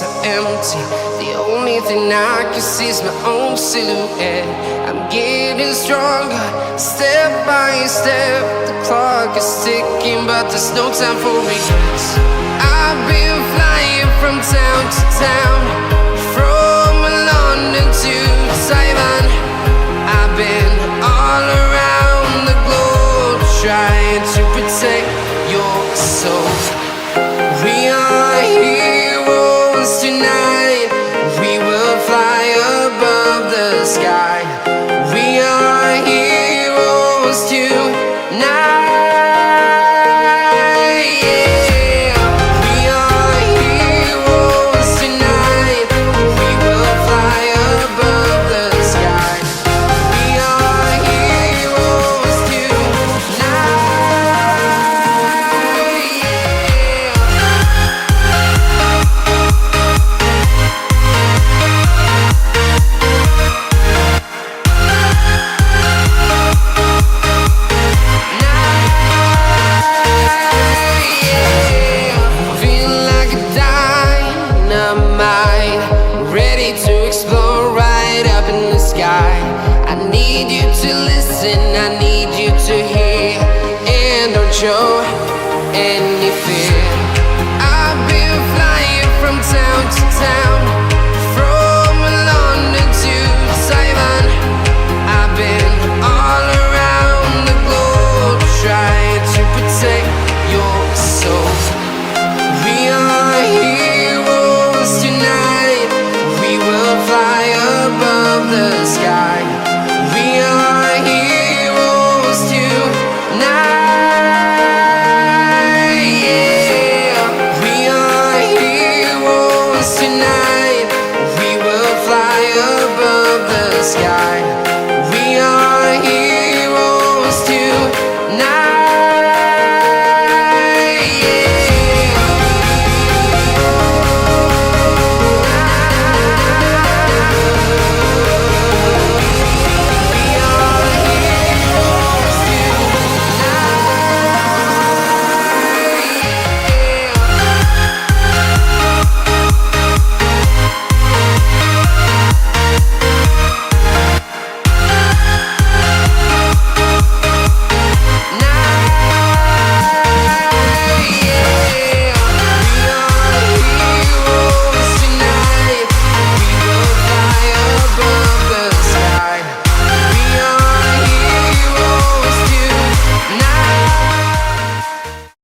so empty. The only thing I can see is my own silhouette. I'm getting stronger, step by step. The clock is ticking, but there's no time for regrets. I've been flying from town to town, from London to Taiwan. I've been all around the globe, trying to protect your soul. We are heroes tonight. We will fly above the sky. We are heroes tonight. Yeah. We are heroes tonight. We will fly above the sky. We are heroes tonight. Ready to explore right up in the sky. I need you to listen, I need